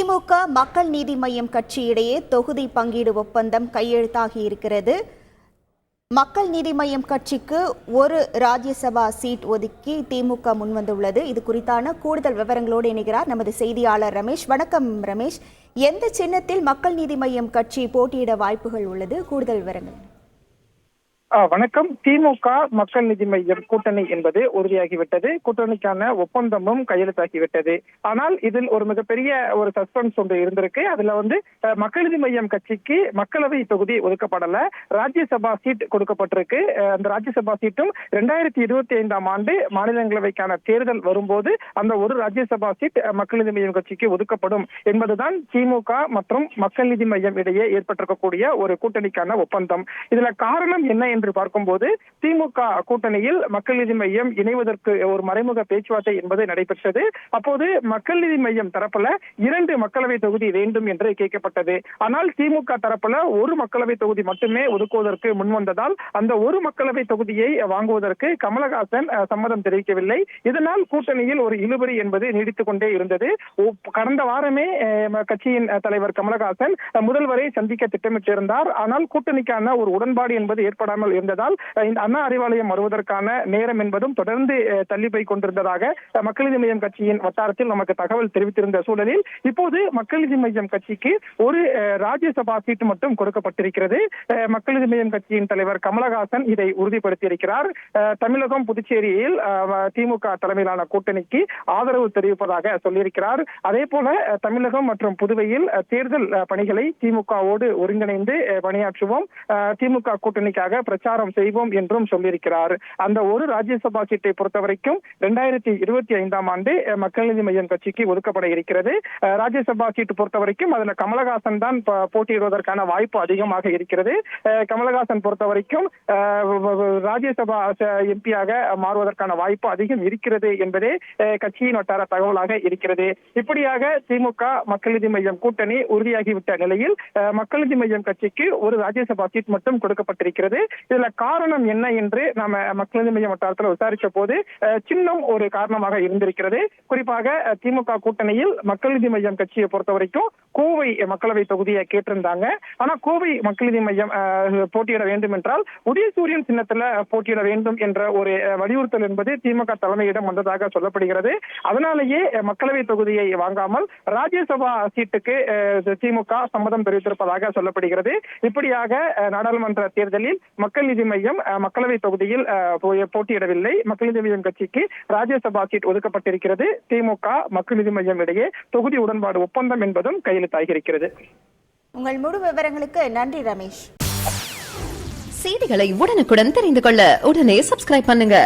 திமுக மக்கள் நீதி மய்யம் கட்சியிடையே தொகுதி பங்கீடு ஒப்பந்தம் கையெழுத்தாகி இருக்கிறது. மக்கள் நீதி மய்யம் கட்சிக்கு ஒரு ராஜ்யசபா சீட் ஒதுக்கி திமுக முன்வந்துள்ளது. இது குறித்தான கூடுதல் விவரங்களோடு இணைகிறார் நமது செய்தியாளர் ரமேஷ். வணக்கம் ரமேஷ். எந்த சின்னத்தில் மக்கள் நீதி மய்யம் கட்சி போட்டியிட வாய்ப்புகள் உள்ளது? கூடுதல் விவரங்கள். வணக்கம். திமுக மக்கள் நீதி மய்யம் கூட்டணி என்பது உறுதியாகிவிட்டது. கூட்டணிக்கான ஒப்பந்தமும் கையெழுத்தாகிவிட்டது. ஆனால் இதில் ஒரு மிகப்பெரிய ஒரு சஸ்பென்ஸ் ஒன்று இருந்திருக்கு. அதுல மக்கள் நீதி மய்யம் கட்சிக்கு மக்களவை தொகுதி ஒதுக்கப்படல, ராஜ்யசபா சீட் கொடுக்கப்பட்டிருக்கு. அந்த ராஜ்யசபா சீட்டும் 2025ஆம் ஆண்டு மாநிலங்களவைக்கான தேர்தல் வரும்போது அந்த ஒரு ராஜ்யசபா சீட் மக்கள் நீதி மய்யம் கட்சிக்கு ஒதுக்கப்படும் என்பதுதான் திமுக மற்றும் மக்கள் நீதி மய்யம் இடையே ஏற்பட்டிருக்கக்கூடிய ஒரு கூட்டணிக்கான ஒப்பந்தம். இதுல காரணம் என்ன என்று பார்க்கும்போது, திமுக கூட்டணியில் மக்கள் நீதி மய்யம் இணைவதற்கு ஒரு மறைமுக பேச்சுவார்த்தை என்பது நடைபெற்றது. அப்போது மக்கள் நீதி மய்யம் தரப்புல 2 மக்களவை தொகுதி வேண்டும் என்று கேட்கப்பட்டது. ஆனால் திமுக தரப்புல ஒரு மக்களவை தொகுதி மட்டுமே ஒதுக்குவதற்கு முன்வந்ததால் அந்த ஒரு மக்களவை தொகுதியை வாங்குவதற்கு கமலஹாசன் சம்மதம் தெரிவிக்கவில்லை. இதனால் கூட்டணியில் ஒரு இழுபறி என்பது நீடித்துக் கொண்டே இருந்தது. கடந்த வாரமே கட்சியின் தலைவர் கமலஹாசன் முதல்வரை சந்திக்க திட்டமிட்டிருந்தார். ஆனால் கூட்டணிக்கான ஒரு உடன்பாடு என்பது ஏற்படாமல் இருந்ததால் இந்த அண்ணா அறிவாலயம் வருவதற்கான நேரம் என்பதும் தொடர்ந்து தள்ளி போய் கொண்டிருந்ததாக மக்கள் நீதி மய்யம் கட்சியின் வட்டாரத்தில் நமக்கு தகவல் தெரிவித்திருந்த சூழலில் இப்போது மக்கள் நீதி மய்யம் கட்சிக்கு ஒரு ராஜ்யசபா சீட்டு மட்டும் கொடுக்கப்பட்டிருக்கிறது. மக்கள் நீதி மய்யம் கட்சியின் தலைவர் கமலஹாசன் இதை உறுதிப்படுத்தியிருக்கிறார். தமிழகம் புதுச்சேரியில் திமுக தலைமையிலான கூட்டணிக்கு ஆதரவு தெரிவிப்பதாக சொல்லியிருக்கிறார். அதே போல தமிழகம் மற்றும் புதுவையில் தேர்தல் பணிகளை திமுகவோடு ஒருங்கிணைந்து பணியாற்றுவோம், திமுக கூட்டணிக்காக பிரச்சாரம் செய்வோம் என்றும் சொல்லியிருக்கிறார். அந்த ஒரு ராஜ்யசபா சீட்டை பொறுத்தவரைக்கும் 2025ஆம் ஆண்டு மக்கள் நீதி மய்யம் கட்சிக்கு ஒதுக்கப்பட இருக்கிறது. ராஜ்யசபா சீட்டு பொறுத்தவரைக்கும் அதுல கமலஹாசன் தான் போட்டியிடுவதற்கான வாய்ப்பு அதிகமாக இருக்கிறது. கமலஹாசன் பொறுத்தவரைக்கும் ராஜ்யசபா எம்பியாக மாறுவதற்கான வாய்ப்பு அதிகம் இருக்கிறது என்பதே கட்சியின் வட்டார தகவலாக இருக்கிறது. இப்படியாக திமுக மக்கள் நீதி மய்யம் கூட்டணி உறுதியாகிவிட்ட நிலையில் மக்கள் நீதி மய்யம் கட்சிக்கு ஒரு ராஜ்யசபா சீட் மட்டும் கொடுக்கப்பட்டிருக்கிறது. இதுல காரணம் என்ன என்று நாம மக்கள் நீதி மய்யம் வட்டாரத்தில் விசாரிச்ச போது சின்னம் ஒரு காரணமாக இருந்திருக்கிறது. குறிப்பாக திமுக கூட்டணியில் மக்கள் நீதி மய்யம் கட்சியை பொறுத்த வரைக்கும் கோவை மக்களவை தொகுதியை கேட்டிருந்தாங்க. ஆனா கோவை மக்கள் நீதி மய்யம் போட்டியிட வேண்டும் என்றால் உதயசூரியன் சின்னத்துல போட்டியிட வேண்டும் என்ற ஒரு வலியுறுத்தல் என்பது திமுக தலைமையிடம் வந்ததாக சொல்லப்படுகிறது. அதனாலேயே மக்களவை தொகுதியை வாங்காமல் ராஜ்யசபா சீட்டுக்கு திமுக சம்மதம் தெரிவித்திருப்பதாக சொல்லப்படுகிறது. இப்படியாக நாடாளுமன்ற தேர்தலில் மக்கள் நீதி மய்யம் மக்களவை தொகுதியில் போட்டியிடவில்லை. மக்கள் நீதி மய்யம் கட்சிக்கு ராஜ்யசபா சீட் ஒதுக்கப்பட்டிருக்கிறது. திமுக மக்கள் நீதி மய்யம் இடையே தொகுதி உடன்பாடு ஒப்பந்தம் என்பதும் கையெழுத்தாகியிருக்கிறது. உங்கள் முழு விவரங்களுக்கு நன்றி ரமேஷ். செய்திகளை உடனுக்குடன் தெரிந்து கொள்ள உடனே சப்ஸ்கிரைப் பண்ணுங்க.